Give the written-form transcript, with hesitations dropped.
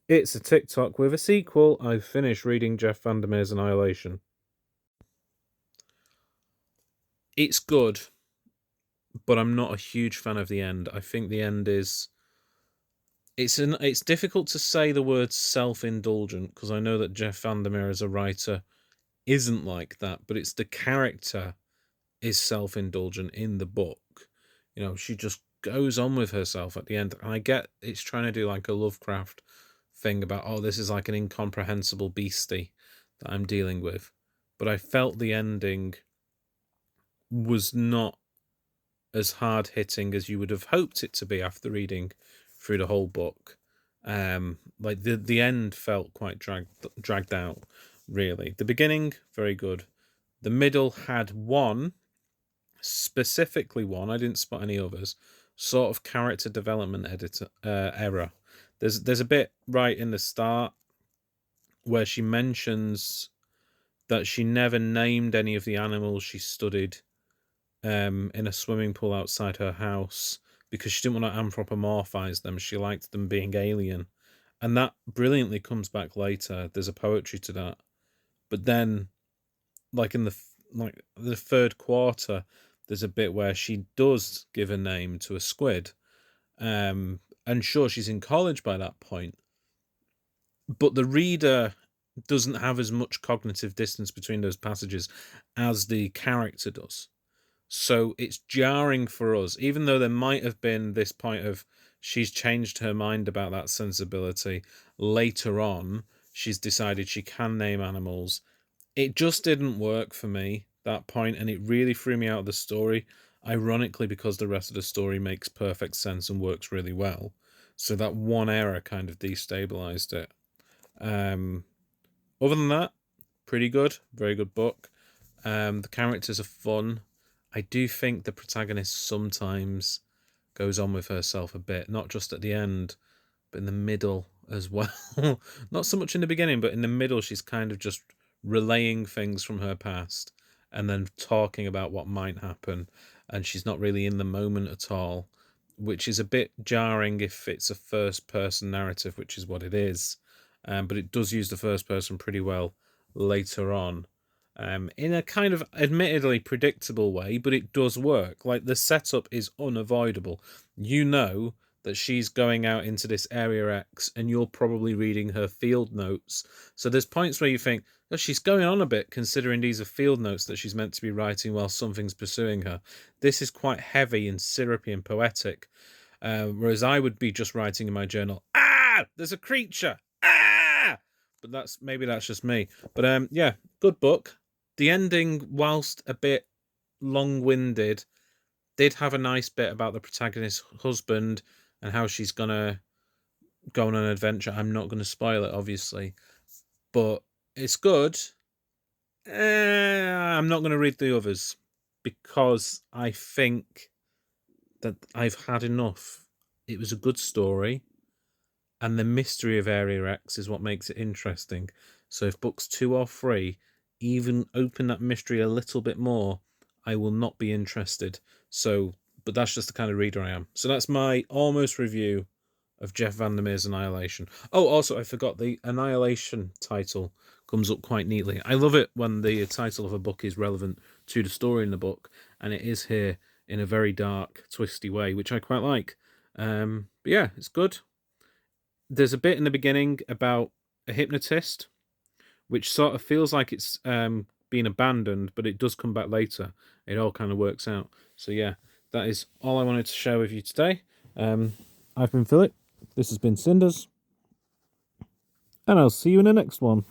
It's a TikTok with a sequel. I've finished reading Jeff Vandermeer's Annihilation. It's good, but I'm not a huge fan of the end. I think the end is... It's difficult to say the word self-indulgent, because I know that Jeff Vandermeer as a writer isn't like that, but it's the character is self-indulgent in the book. You know, she just goes on with herself at the end. And I get it's trying to do like a Lovecraft thing about, oh, this is like an incomprehensible beastie that I'm dealing with. But I felt the ending was not as hard hitting as you would have hoped it to be after reading through the whole book. Like the end felt quite dragged out, really. The beginning, very good. The middle had specifically one, I didn't spot any others, sort of character development error. There's a bit right in the start where she mentions that she never named any of the animals she studied in a swimming pool outside her house because she didn't want to anthropomorphize them. She liked them being alien. And that brilliantly comes back later. There's a poetry to that. But then, like in the third quarter, there's a bit where she does give a name to a squid. And sure, she's in college by that point. But the reader doesn't have as much cognitive distance between those passages as the character does. So it's jarring for us, even though there might have been this point of she's changed her mind about that sensibility. Later on, she's decided she can name animals. It just didn't work for me, that point, and it really threw me out of the story, ironically, because the rest of the story makes perfect sense and works really well. So that one error kind of destabilized it. Other than that, pretty good. Very good book. The characters are fun. I do think the protagonist sometimes goes on with herself a bit, not just at the end, but in the middle as well. Not so much in the beginning, but in the middle, she's kind of just relaying things from her past and then talking about what might happen. And she's not really in the moment at all, which is a bit jarring if it's a first-person narrative, which is what it is. But it does use the first person pretty well later on. In a kind of admittedly predictable way, but it does work. Like, the setup is unavoidable. You know that she's going out into this Area X, and you're probably reading her field notes. So there's points where you think, oh, she's going on a bit, considering these are field notes that she's meant to be writing while something's pursuing her. This is quite heavy and syrupy and poetic, whereas I would be just writing in my journal, there's a creature, but maybe that's just me. But yeah, good book. The ending, whilst a bit long-winded, did have a nice bit about the protagonist's husband and how she's going to go on an adventure. I'm not going to spoil it, obviously, but it's good. I'm not going to read the others because I think that I've had enough. It was a good story, and the mystery of Area X is what makes it interesting. So if books 2 or 3 even open that mystery a little bit more, I will not be interested. So, but that's just the kind of reader I am. So that's my almost review of Jeff Vandermeer's Annihilation. Oh, also, I forgot the Annihilation title comes up quite neatly. I love it when the title of a book is relevant to the story in the book, and it is here in a very dark, twisty way, which I quite like. But yeah, it's good. There's a bit in the beginning about a hypnotist, which sort of feels like it's been abandoned, but it does come back later. It all kind of works out. So yeah, that is all I wanted to share with you today. I've been Philip. This has been Cinders, and I'll see you in the next one.